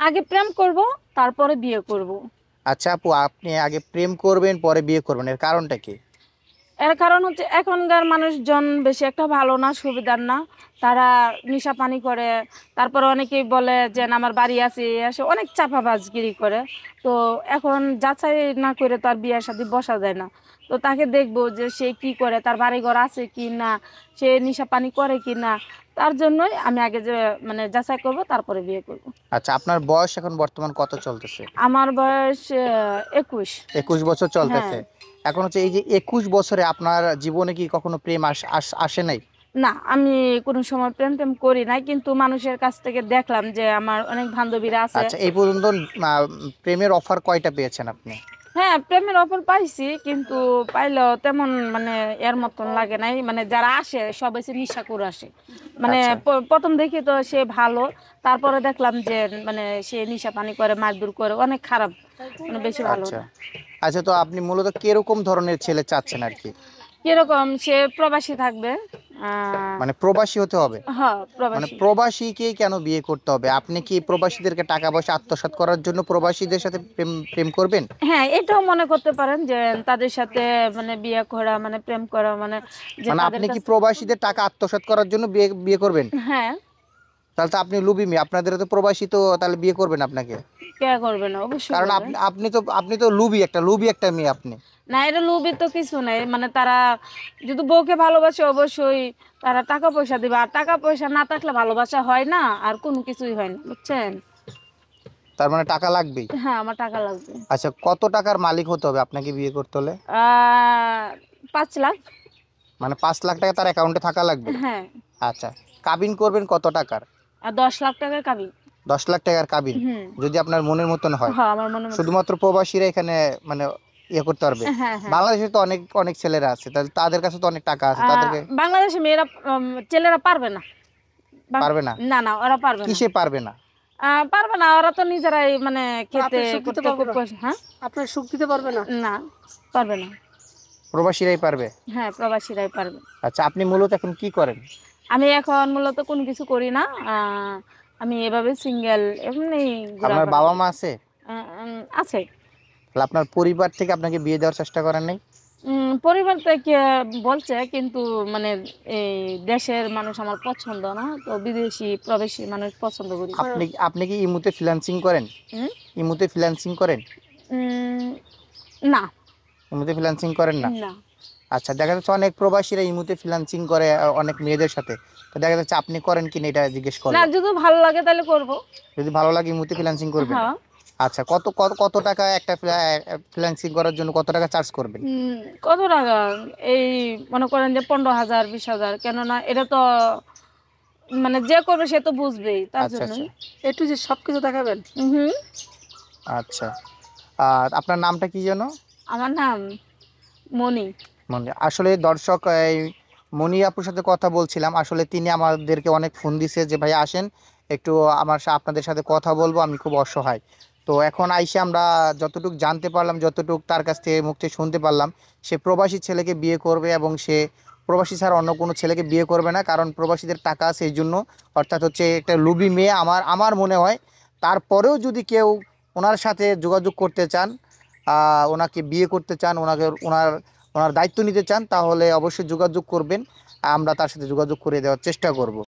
আগে প্রেম করব, তারপরে বিয়ে করব। আচ্ছা আপু, আপনি আগে প্রেম করবেন পরে বিয়ে করবেন, এর কারণটা কি? এর কারণ হচ্ছে এখনকার মানুষজন বেশি একটা ভালো না, সুবিধার না। তারা নেশা পানি করে। তারপরে অনেকেই বলে যে না, আমার বাড়ি আছে, এই আসে, অনেক চাপাবাজগিরি করে। তো এখন যাচাই না করে তার বিয়ের সাথে বসা যায় না। তো তাকে দেখবো যে সে কি করে, তার বাড়ি ঘর আছে কি না, সে নেশা পানি করে কি না। তার জন্যই আমি আগে যে মানে যাচাই করব, তারপরে বিয়ে করব। আচ্ছা, আপনার বয়স এখন বর্তমান কত চলতেছে? আমার বয়স 21। 21 বছর হ্যাঁ। চলতেছে। এখন হচ্ছে এই যে 21 বছরে আপনার জীবনে কি কখনো প্রেম আসে নাই? না, আমি কোনো সময় প্রেম টেম করি নাই, কিন্তু মানুষের কাছ থেকে দেখলাম যে আমার অনেক বান্ধবীরা আছে। আচ্ছা, এই পর্যন্ত প্রেমের অফার কয়টা পেয়েছেন আপনি? হ্যাঁ, প্রেমের অফার পাইছি, কিন্তু পাইলেও তেমন মানে এর মতন লাগে নাই। মানে যারা আসে সব এসে নিশা করে আসে। মানে আচ্ছা প্রথম দেখি তো সে ভালো, তারপরে দেখলাম যে মানে সে নিশা পানি করে, মারধর করে, অনেক খারাপ, মানে বেশি ভালো আচ্ছা না। আচ্ছা, তো আপনি মূলত কিরকম ধরনের ছেলে চাচ্ছেন আর কি? কিরকম? সে প্রবাসী থাকবে। মানে প্রবাসী হতে হবে? হ্যাঁ, মানে প্রবাসী। প্রবাসীকে কেন বিয়ে করতে হবে? আপনি কি প্রবাসীদেরকে টাকা পয়সা আত্মসাৎ করার জন্য প্রবাসীদের সাথে প্রেম প্রেম করবেন? হ্যাঁ, এটাও মনে করতে পারেন যে তাদের সাথে মানে বিয়ে করা মানে প্রেম করা মানে যে মানে তাদের আপনি কি কাছে। প্রবাসীদের টাকা আত্মসাৎ করার জন্য বিয়ে বিয়ে করবেন? হ্যাঁ। তাহলে তো আপনি লুবি মেয়ে, আপনাদের তো প্রবাসী, তো তাহলে বিয়ে করবেন আপনাকে? কে করবে না? অবশ্যই কারণ করবে। আপনি আপনি তো লুবি একটা মেয়ে আপনি। না, এটা লোভী তো কিছু নাই। মানে তারা যদি বউকে ভালোবাসে, অবশ্যই তারা টাকা পয়সা দিবে। আর টাকা পয়সা না থাকলে ভালোবাসা হয় না, আর কোনো কিছুই হয় না, বুঝছেন? তার মানে টাকা লাগবেই। হ্যাঁ, আমার টাকা লাগবে। আচ্ছা, কত টাকার মালিক হতে হবে আপনাকে বিয়ে করতে হলে? 5 লাখ। মানে 5 লাখ টাকা তার অ্যাকাউন্টে থাকা লাগবে? হ্যাঁ। আচ্ছা, কাবিন করবেন কত টাকার? আর 10 লাখ টাকার কাবি। 10 লাখ টাকার কাবিন? হুম। যদি আপনার মনের মতন হয়? হ্যাঁ, আমার মনে মতো। শুধুমাত্র প্রবাসীরা এখানে মানে ইয়ে করতে পারবে? হ্যাঁ, হ্যাঁ। বাংলাদেশে তো অনেক অনেক ছেলেরা আছে, তাহলে তাদের কাছে তো অনেক টাকা আছে, তাদেরকে বাংলাদেশে মেয়েরা, ছেলেরা পারবে না। পারবে না? না, না, ওরা পারবে না। কিসে পারবে না? পারবে না, ওরা তো নিজেরাই মানে খেতে আপনার সুখ দিতে করতে পারবে খুব না? হ্যাঁ। আপনার সুখ দিতে পারবে না? না, পারবে না। প্রবাসীরাই পারবে? হ্যাঁ, প্রবাসীরাই পারবে। আচ্ছা, আপনি মূলত এখন কি করেন? আমি এখন মূলত কোনো কিছু করি না। আমি এভাবে সিঙ্গেল, এমনি আপনার ঘোরাফেরা বাবা করি। মা আছে? আছে। তাহলে আপনার পরিবার থেকে আপনাকে বিয়ে দেওয়ার চেষ্টা করেন নাই? পরিবার থেকে বলছে, কিন্তু মানে এই দেশের মানুষ আমার পছন্দ না, তো বিদেশি প্রবাসী মানুষ পছন্দ করি। আপনি আপনি কি ইমুতে ফ্রিল্যান্সিং করেন? হুম। ইমুতে ফ্রিল্যান্সিং করেন? উম, না। ইমুতে ফ্রিল্যান্সিং করেন না? না। আচ্ছা, দেখা যাচ্ছে অনেক প্রবাসীরা ইমুতে ফ্রিল্যান্সিং করে অনেক মেয়েদের সাথে। তো দেখা যাচ্ছে আপনি করেন কিনা এটা জিজ্ঞেস না, করলাম। যদি ভালো লাগে তাহলে করব। যদি ভালো লাগে ইমুতে ফ্রিল্যান্সিং করবেন? হ্যাঁ। আচ্ছা, কত কত কত টাকা একটা ফ্রিল্যান্সিং করার জন্য কত টাকা চার্জ করবেন? কত টাকা? এই মনে করেন যে 15,000, 20,000। কেননা এটা তো মানে যে করবে সে তো বুঝবেই, তার আচ্ছা জন্যই। আচ্ছা একটু যে সবকিছু দেখাবেন? হুম। আচ্ছা। আর আপনার নামটা কি যেন? আমার নাম মনি। মানে আসলে দর্শক, এই মনি আপুর সাথে কথা বলছিলাম, আসলে তিনি আমাদেরকে অনেক ফোন দিছে যে ভাই আসেন একটু আপনাদের সাথে কথা বলবো, আমি খুব অসহায়। তো এখন আইসে আমরা যতটুকু জানতে পারলাম, যতটুকু তার কাছ থেকে মুখ থেকে শুনতে পারলাম, সে প্রবাসী ছেলেকে বিয়ে করবে এবং সে প্রবাসী ছাড়া অন্য কোনো ছেলেকে বিয়ে করবে না, কারণ প্রবাসীদের টাকা আছে এই জন্য। অর্থাৎ হচ্ছে একটা লুবি মেয়ে আমার আমার মনে হয়। তারপরেও যদি কেউ ওনার সাথে যোগাযোগ করতে চান, ওনাকে বিয়ে করতে চান, ওনার ওনার দায়িত্ব নিতে চান, তাহলে অবশ্যই যোগাযোগ করবেন। আমরা তার সাথে যোগাযোগ করে দেওয়ার চেষ্টা করব।